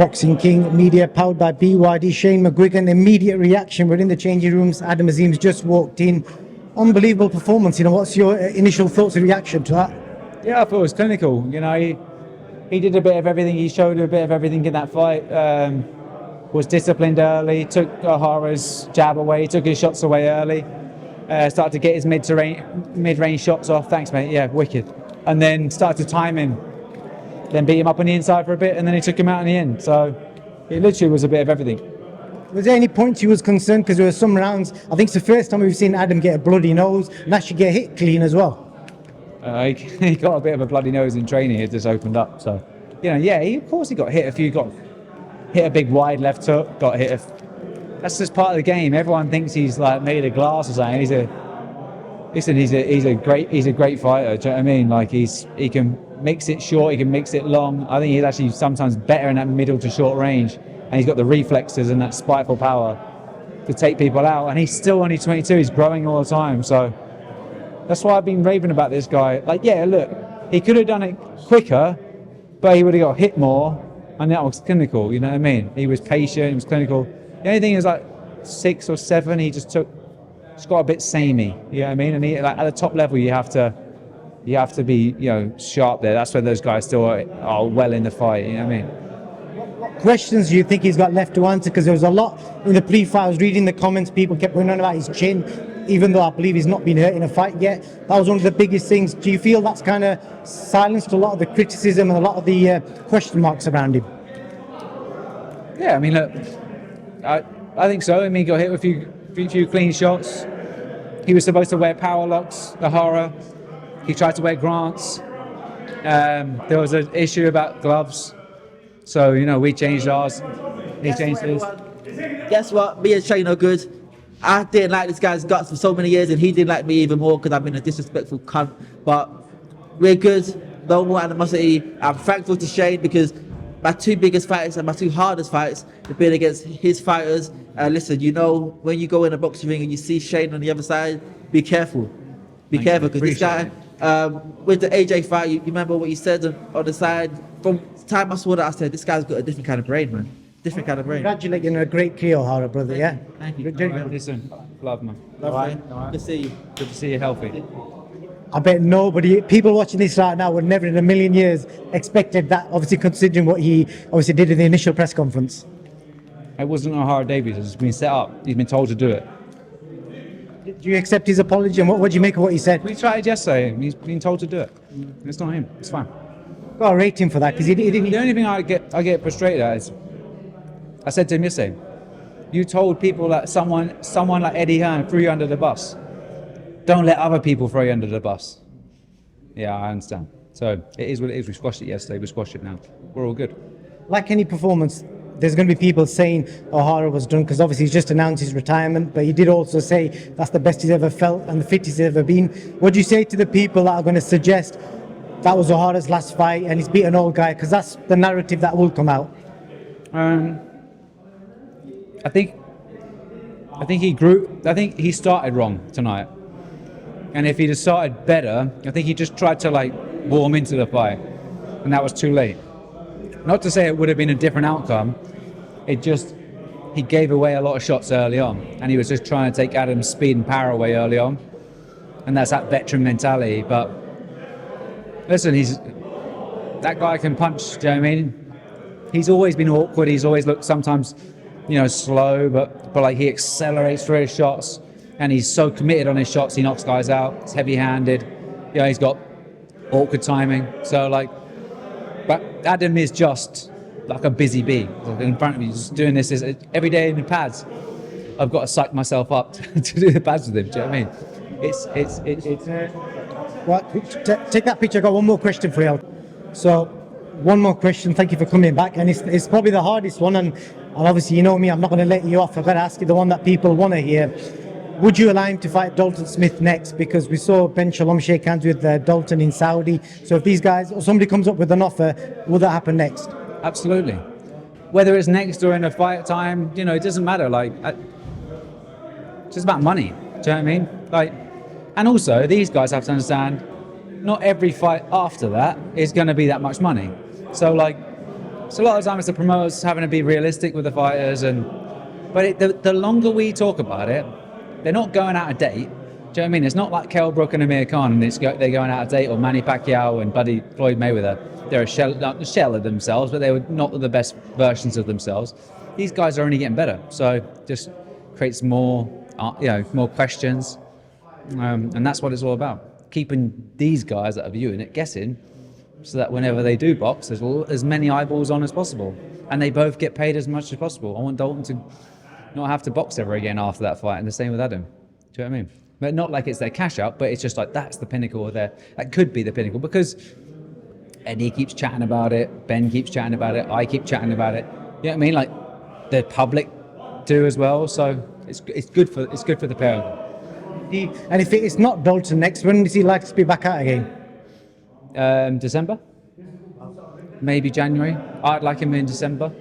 Boxing King Media, powered by BYD. Shane Mcguigan, immediate reaction. We're in the changing rooms. Adam Azim's just walked in. Unbelievable performance. What's your initial thoughts and reaction to that? Yeah, I thought it was clinical. He did a bit of everything. He showed a bit of everything in that fight. Was disciplined early, took Ohara's jab away, took his shots away early. Started to get his mid-range shots off. Thanks, mate. Yeah, wicked. And then started to time him. Then beat him up on the inside for a bit, and then he took him out in the end. So it literally was a bit of everything. Was there any points you was concerned? Because there were some rounds, I think it's the first time we've seen Adam get a bloody nose and actually get hit clean as well. He got a bit of a bloody nose in training. It just opened up. So, of course he got hit a few. Got hit a big wide left hook. Got hit. That's just part of the game. Everyone thinks he's like made of glass or something. He's a great fighter. Do you know what I mean? Like he can mix it short. He can mix it long. I think he's actually sometimes better in that middle to short range. And he's got the reflexes and that spiteful power to take people out. And he's still only 22. He's growing all the time. So that's why I've been raving about this guy. Like, yeah, look, he could have done it quicker, but he would have got hit more. And that was clinical. You know what I mean? He was patient. He was clinical. The only thing is like 6 or 7. He just got a bit samey. You know what I mean? And at the top level, you have to be sharp there. That's where those guys still are well in the fight. You know what I mean? What questions do you think he's got left to answer? Because there was a lot in the pre-fight. I was reading the comments. People kept going on about his chin, even though I believe he's not been hurt in a fight yet. That was one of the biggest things. Do you feel that's kind of silenced a lot of the criticism and a lot of the question marks around him? Yeah, I mean, look, I think so. I mean, he got hit with a few clean shots. He was supposed to wear power locks, Ohara. He tried to wear Grants. There was an issue about gloves. So, we changed ours. He changed his. Guess what? Me and Shane are good. I didn't like this guy's guts for so many years, and he didn't like me even more because I've been a disrespectful cunt. But we're good. No more animosity. I'm thankful to Shane because my 2 biggest fights and my 2 hardest fights have been against his fighters. Listen, when you go in a boxing ring and you see Shane on the other side, be careful. Be careful because this guy, with the AJ fight, you remember what you said on the side? From the time I saw that, I said, this guy's got a different kind of brain, man. Different kind of brain. Congratulations on a great career, Ohara, brother, yeah? Thank you. Listen, love, man. All right. Good to see you. Good to see you healthy. I bet nobody, people watching this right now would never in a million years expected that, obviously considering what he obviously did in the initial press conference. It wasn't Ohara Davies. It's been set up. He's been told to do it. Do you accept his apology, and what do you make of what he said? We tried yesterday. He's been told to do it. It's not him. It's fine. Got to rate him for that because he didn't. The only thing I get frustrated at is, I said to him yesterday, you told people that someone like Eddie Hearn threw you under the bus. Don't let other people throw you under the bus. Yeah, I understand. So it is what it is. We squashed it yesterday. We squashed it now. We're all good. Like any performance, there's going to be people saying Ohara was done because obviously he's just announced his retirement, but he did also say that's the best he's ever felt and the fittest he's ever been. What do you say to the people that are going to suggest that was Ohara's last fight and he's beat an old guy? Because that's the narrative that will come out. I think he grew. I think he started wrong tonight. And if he'd have started better, I think he just tried to warm into the fight, and that was too late. Not to say it would have been a different outcome. He gave away a lot of shots early on, and he was just trying to take Adam's speed and power away early on, and that's that veteran mentality. But listen, that guy can punch. Do you know what I mean? He's always been awkward. He's always looked sometimes, slow, but he accelerates through his shots. And he's so committed on his shots, he knocks guys out. He's heavy-handed. He's got awkward timing. So, but Adam is just like a busy bee. In front of me, just doing this every day in the pads. I've got to psych myself up to do the pads with him. Do you know what I mean? Well, take that picture. I've got one more question for you. So, one more question. Thank you for coming back. And it's probably the hardest one. And obviously, you know me, I'm not going to let you off. I've got to ask you the one that people want to hear. Would you allow him to fight Dalton Smith next? Because we saw Ben Shalom shake hands with Dalton in Saudi. So if these guys, or somebody comes up with an offer, will that happen next? Absolutely. Whether it's next or in a fight time, it doesn't matter. It's just about money. Do you know what I mean? And also, these guys have to understand, not every fight after that is going to be that much money. So So a lot of times the promoters having to be realistic with the fighters, but the longer we talk about it, they're not going out of date. Do you know what I mean? It's not like Kell Brook and Amir Khan, and they're going out of date, or Manny Pacquiao and Buddy Floyd Mayweather. They're a shell of themselves, but they were not the best versions of themselves. These guys are only getting better, so just creates more, more questions, and that's what it's all about. Keeping these guys that are viewing it guessing, so that whenever they do box, there's as many eyeballs on as possible, and they both get paid as much as possible. I want Dalton to not have to box ever again after that fight, and the same with Adam. Do you know what I mean? But not like it's their cash out, but it's just like that's the pinnacle of that could be the pinnacle, because Eddie keeps chatting about it, Ben keeps chatting about it, I keep chatting about it. You know what I mean? Like the public do as well, so it's good for the pair of them. And if it's not Dalton next, when does he like to be back out again? December, maybe January. I'd like him in December.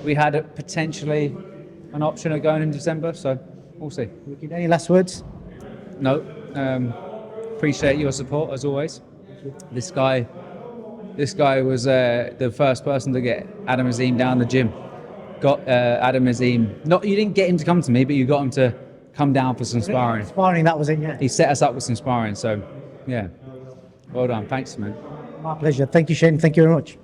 We had potentially an option of going in December, so we'll see. Any last words? No. Appreciate your support as always. This guy was the first person to get Adam Azim down the gym. Got Adam Azim. You didn't get him to come to me, but you got him to come down for some sparring. Sparring, that was it, yeah. He set us up with some sparring, so yeah. Well done. Thanks, man. My pleasure. Thank you, Shane. Thank you very much.